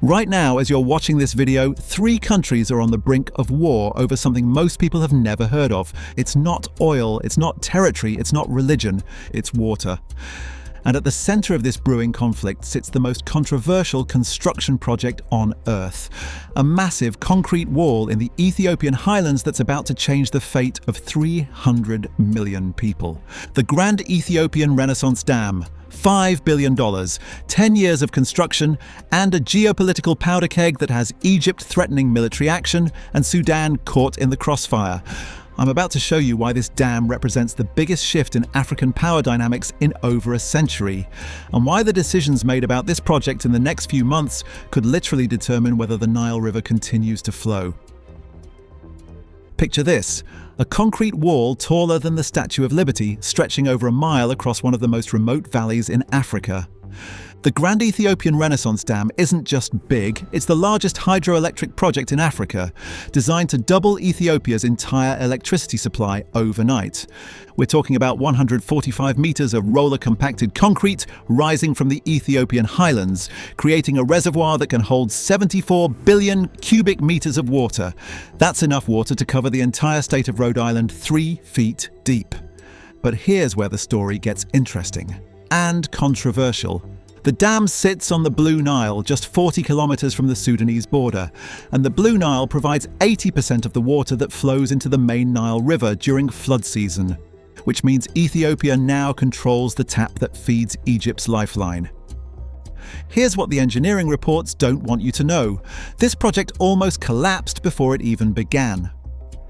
Right now, as you're watching this video, 3 countries are on the brink of war over something most people have never heard of. It's not oil, it's not territory, it's not religion, it's water. And at the center of this brewing conflict sits the most controversial construction project on Earth. A massive concrete wall in the Ethiopian highlands that's about to change the fate of 300 million people. The Grand Ethiopian Renaissance Dam. $5 billion, 10 years of construction, and a geopolitical powder keg that has Egypt threatening military action and Sudan caught in the crossfire. I'm about to show you why this dam represents the biggest shift in African power dynamics in over a century, and why the decisions made about this project in the next few months could literally determine whether the Nile River continues to flow. Picture this: a concrete wall taller than the Statue of Liberty, stretching over a mile across one of the most remote valleys in Africa. The Grand Ethiopian Renaissance Dam isn't just big, it's the largest hydroelectric project in Africa, designed to double Ethiopia's entire electricity supply overnight. We're talking about 145 meters of roller-compacted concrete rising from the Ethiopian highlands, creating a reservoir that can hold 74 billion cubic meters of water. That's enough water to cover the entire state of Rhode Island 3 feet deep. But here's where the story gets interesting and controversial. The dam sits on the Blue Nile, just 40 kilometers from the Sudanese border, and the Blue Nile provides 80% of the water that flows into the main Nile River during flood season, which means Ethiopia now controls the tap that feeds Egypt's lifeline. Here's what the engineering reports don't want you to know. This project almost collapsed before it even began.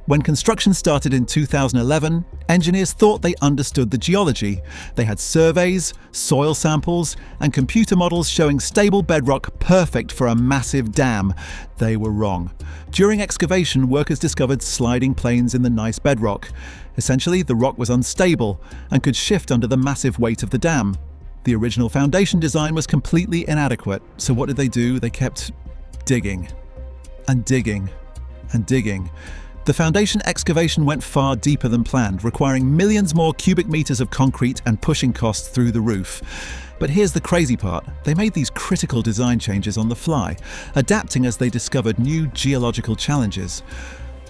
When construction started in 2011, engineers thought they understood the geology. They had surveys, soil samples, and computer models showing stable bedrock perfect for a massive dam. They were wrong. During excavation, workers discovered sliding planes in the gneiss bedrock. Essentially, the rock was unstable and could shift under the massive weight of the dam. The original foundation design was completely inadequate, so what did they do? They kept digging and digging and digging. The foundation excavation went far deeper than planned, requiring millions more cubic meters of concrete and pushing costs through the roof. But here's the crazy part: they made these critical design changes on the fly, adapting as they discovered new geological challenges.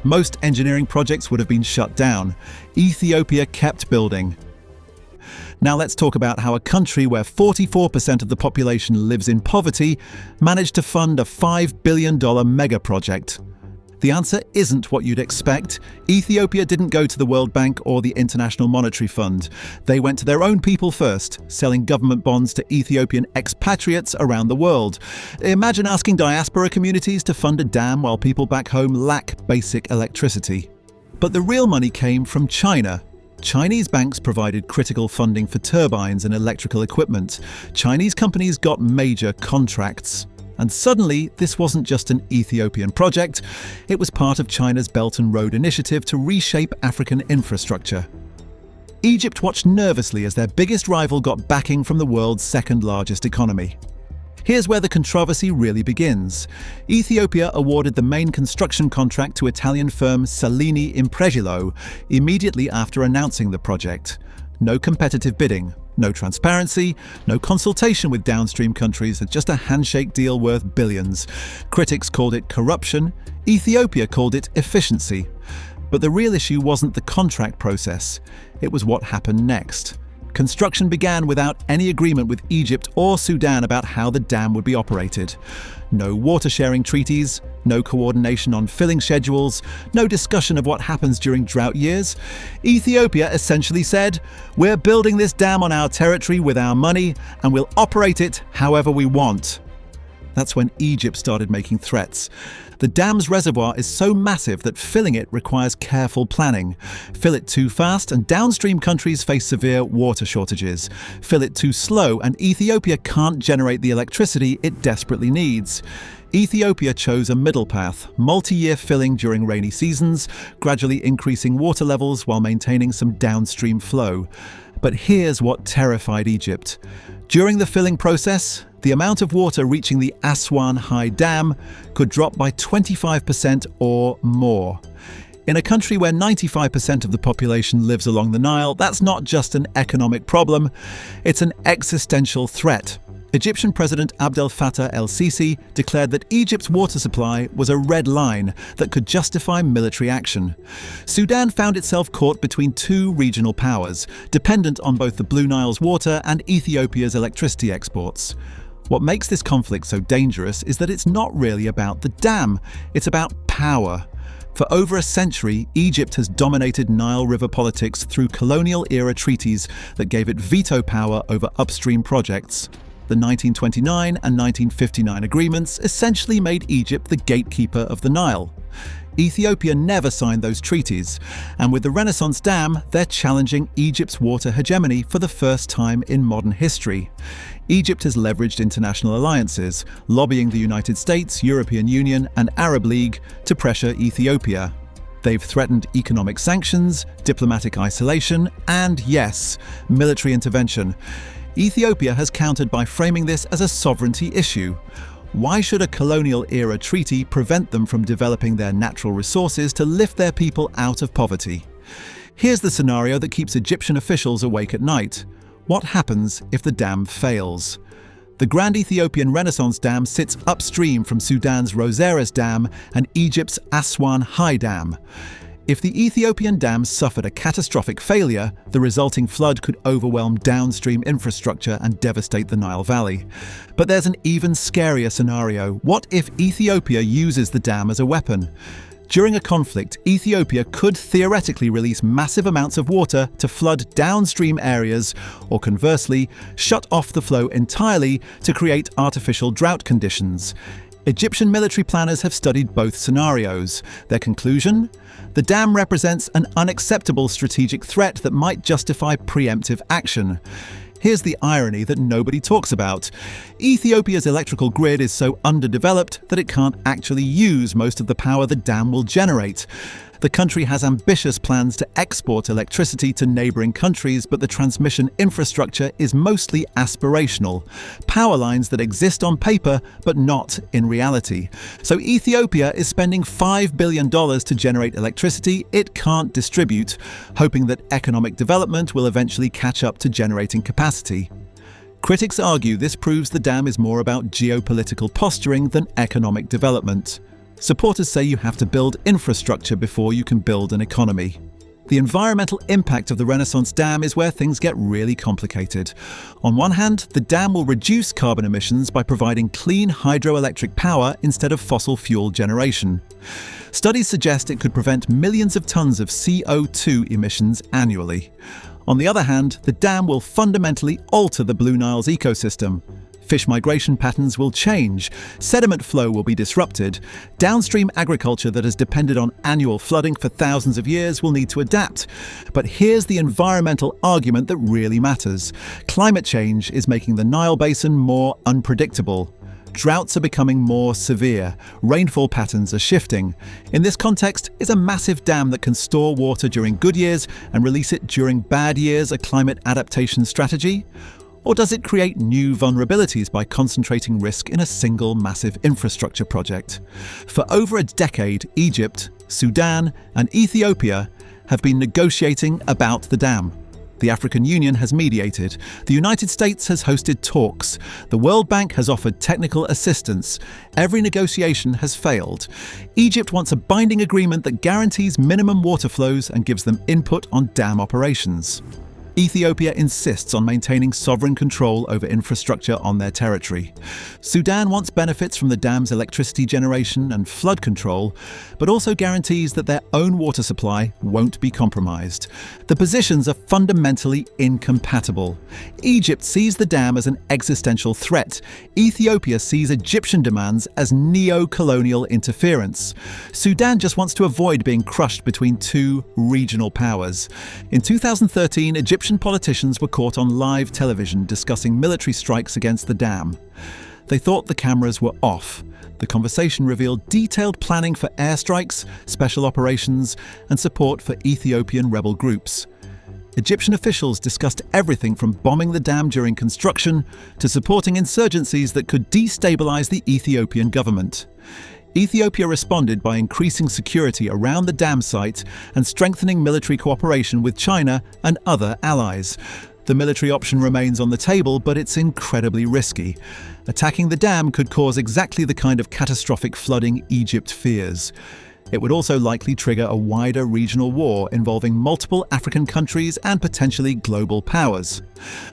Most engineering projects would have been shut down. Ethiopia kept building. Now let's talk about how a country where 44% of the population lives in poverty managed to fund a $5 billion mega project. The answer isn't what you'd expect. Ethiopia didn't go to the World Bank or the International Monetary Fund. They went to their own people first, selling government bonds to Ethiopian expatriates around the world. Imagine asking diaspora communities to fund a dam while people back home lack basic electricity. But the real money came from China. Chinese banks provided critical funding for turbines and electrical equipment. Chinese companies got major contracts. And suddenly, this wasn't just an Ethiopian project, it was part of China's Belt and Road Initiative to reshape African infrastructure. Egypt watched nervously as their biggest rival got backing from the world's second largest economy. Here's where the controversy really begins. Ethiopia awarded the main construction contract to Italian firm Salini Impregilo immediately after announcing the project. No competitive bidding, no transparency, no consultation with downstream countries, just a handshake deal worth billions. Critics called it corruption, Ethiopia called it efficiency. But the real issue wasn't the contract process, it was what happened next. Construction began without any agreement with Egypt or Sudan about how the dam would be operated. No water-sharing treaties, no coordination on filling schedules, no discussion of what happens during drought years. Ethiopia essentially said, "We're building this dam on our territory with our money, and we'll operate it however we want." That's when Egypt started making threats. The dam's reservoir is so massive that filling it requires careful planning. Fill it too fast and downstream countries face severe water shortages. Fill it too slow and Ethiopia can't generate the electricity it desperately needs. Ethiopia chose a middle path, multi-year filling during rainy seasons, gradually increasing water levels while maintaining some downstream flow. But here's what terrified Egypt. During the filling process, the amount of water reaching the Aswan High Dam could drop by 25% or more. In a country where 95% of the population lives along the Nile, that's not just an economic problem, it's an existential threat. Egyptian President Abdel Fattah el-Sisi declared that Egypt's water supply was a red line that could justify military action. Sudan found itself caught between two regional powers, dependent on both the Blue Nile's water and Ethiopia's electricity exports. What makes this conflict so dangerous is that it's not really about the dam, it's about power. For over a century, Egypt has dominated Nile River politics through colonial-era treaties that gave it veto power over upstream projects. The 1929 and 1959 agreements essentially made Egypt the gatekeeper of the Nile. Ethiopia never signed those treaties, and with the Renaissance Dam, they're challenging Egypt's water hegemony for the first time in modern history. Egypt has leveraged international alliances, lobbying the United States, European Union, and Arab League to pressure Ethiopia. They've threatened economic sanctions, diplomatic isolation, and yes, military intervention. Ethiopia has countered by framing this as a sovereignty issue. Why should a colonial-era treaty prevent them from developing their natural resources to lift their people out of poverty? Here's the scenario that keeps Egyptian officials awake at night. What happens if the dam fails? The Grand Ethiopian Renaissance Dam sits upstream from Sudan's Roseras Dam and Egypt's Aswan High Dam. If the Ethiopian dam suffered a catastrophic failure, the resulting flood could overwhelm downstream infrastructure and devastate the Nile Valley. But there's an even scarier scenario. What if Ethiopia uses the dam as a weapon? During a conflict, Ethiopia could theoretically release massive amounts of water to flood downstream areas, or conversely, shut off the flow entirely to create artificial drought conditions. Egyptian military planners have studied both scenarios. Their conclusion? The dam represents an unacceptable strategic threat that might justify preemptive action. Here's the irony that nobody talks about. Ethiopia's electrical grid is so underdeveloped that it can't actually use most of the power the dam will generate. The country has ambitious plans to export electricity to neighbouring countries, but the transmission infrastructure is mostly aspirational. Power lines that exist on paper, but not in reality. So Ethiopia is spending $5 billion to generate electricity it can't distribute, hoping that economic development will eventually catch up to generating capacity. Critics argue this proves the dam is more about geopolitical posturing than economic development. Supporters say you have to build infrastructure before you can build an economy. The environmental impact of the Renaissance Dam is where things get really complicated. On one hand, the dam will reduce carbon emissions by providing clean hydroelectric power instead of fossil fuel generation. Studies suggest it could prevent millions of tons of CO2 emissions annually. On the other hand, the dam will fundamentally alter the Blue Nile's ecosystem. Fish migration patterns will change, sediment flow will be disrupted, downstream agriculture that has depended on annual flooding for thousands of years will need to adapt. But here's the environmental argument that really matters. Climate change is making the Nile Basin more unpredictable. Droughts are becoming more severe, rainfall patterns are shifting. In this context, is a massive dam that can store water during good years and release it during bad years a climate adaptation strategy? Or does it create new vulnerabilities by concentrating risk in a single massive infrastructure project? For over a decade, Egypt, Sudan, and Ethiopia have been negotiating about the dam. The African Union has mediated. The United States has hosted talks. The World Bank has offered technical assistance. Every negotiation has failed. Egypt wants a binding agreement that guarantees minimum water flows and gives them input on dam operations. Ethiopia insists on maintaining sovereign control over infrastructure on their territory. Sudan wants benefits from the dam's electricity generation and flood control, but also guarantees that their own water supply won't be compromised. The positions are fundamentally incompatible. Egypt sees the dam as an existential threat. Ethiopia sees Egyptian demands as neo-colonial interference. Sudan just wants to avoid being crushed between two regional powers. In 2013, Egyptian politicians were caught on live television discussing military strikes against the dam. They thought the cameras were off. The conversation revealed detailed planning for airstrikes, special operations, and support for Ethiopian rebel groups. Egyptian officials discussed everything from bombing the dam during construction to supporting insurgencies that could destabilize the Ethiopian government. Ethiopia responded by increasing security around the dam site and strengthening military cooperation with China and other allies. The military option remains on the table, but it's incredibly risky. Attacking the dam could cause exactly the kind of catastrophic flooding Egypt fears. It would also likely trigger a wider regional war involving multiple African countries and potentially global powers.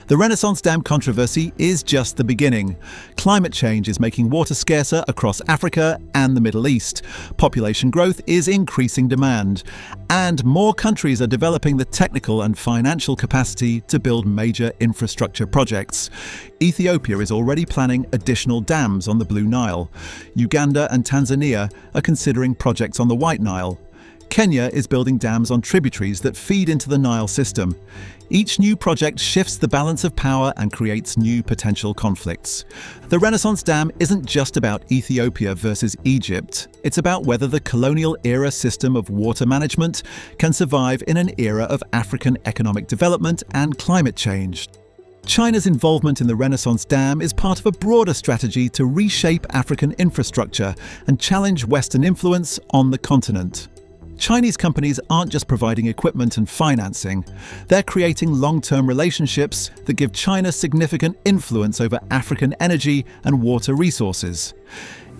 The Renaissance Dam controversy is just the beginning. Climate change is making water scarcer across Africa and the Middle East. Population growth is increasing demand. And more countries are developing the technical and financial capacity to build major infrastructure projects. Ethiopia is already planning additional dams on the Blue Nile. Uganda and Tanzania are considering projects on the White Nile. Kenya is building dams on tributaries that feed into the Nile system. Each new project shifts the balance of power and creates new potential conflicts. The Renaissance Dam isn't just about Ethiopia versus Egypt. It's about whether the colonial-era system of water management can survive in an era of African economic development and climate change. China's involvement in the Renaissance Dam is part of a broader strategy to reshape African infrastructure and challenge Western influence on the continent. Chinese companies aren't just providing equipment and financing, they're creating long-term relationships that give China significant influence over African energy and water resources.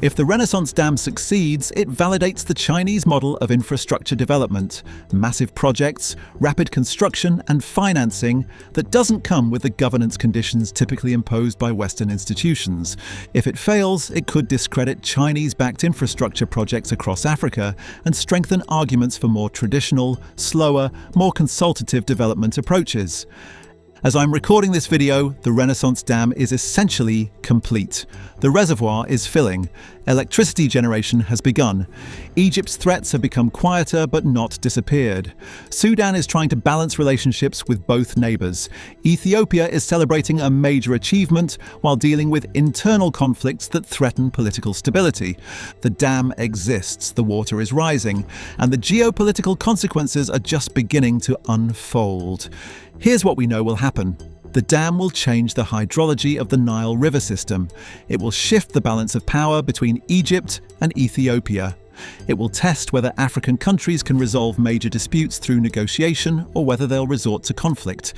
If the Renaissance Dam succeeds, it validates the Chinese model of infrastructure development, massive projects, rapid construction and financing that doesn't come with the governance conditions typically imposed by Western institutions. If it fails, it could discredit Chinese-backed infrastructure projects across Africa and strengthen arguments for more traditional, slower, more consultative development approaches. As I'm recording this video, the Renaissance Dam is essentially complete. The reservoir is filling. Electricity generation has begun. Egypt's threats have become quieter but not disappeared. Sudan is trying to balance relationships with both neighbors. Ethiopia is celebrating a major achievement while dealing with internal conflicts that threaten political stability. The dam exists, the water is rising, and the geopolitical consequences are just beginning to unfold. Here's what we know will happen. The dam will change the hydrology of the Nile River system. It will shift the balance of power between Egypt and Ethiopia. It will test whether African countries can resolve major disputes through negotiation or whether they'll resort to conflict.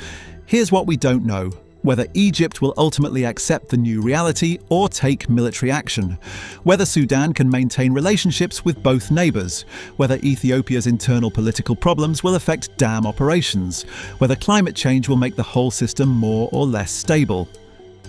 Here's what we don't know: whether Egypt will ultimately accept the new reality or take military action, whether Sudan can maintain relationships with both neighbors, whether Ethiopia's internal political problems will affect dam operations, whether climate change will make the whole system more or less stable.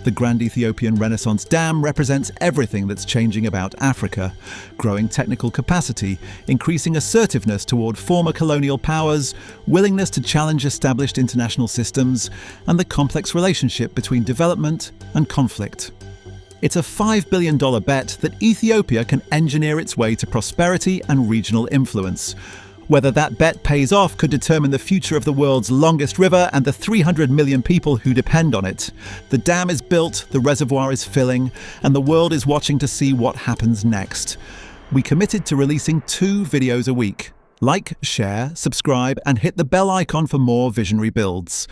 The Grand Ethiopian Renaissance Dam represents everything that's changing about Africa: growing technical capacity, increasing assertiveness toward former colonial powers, willingness to challenge established international systems, and the complex relationship between development and conflict. It's a $5 billion bet that Ethiopia can engineer its way to prosperity and regional influence. Whether that bet pays off could determine the future of the world's longest river and the 300 million people who depend on it. The dam is built, the reservoir is filling, and the world is watching to see what happens next. We committed to releasing 2 videos a week. Like, share, subscribe, and hit the bell icon for more visionary builds.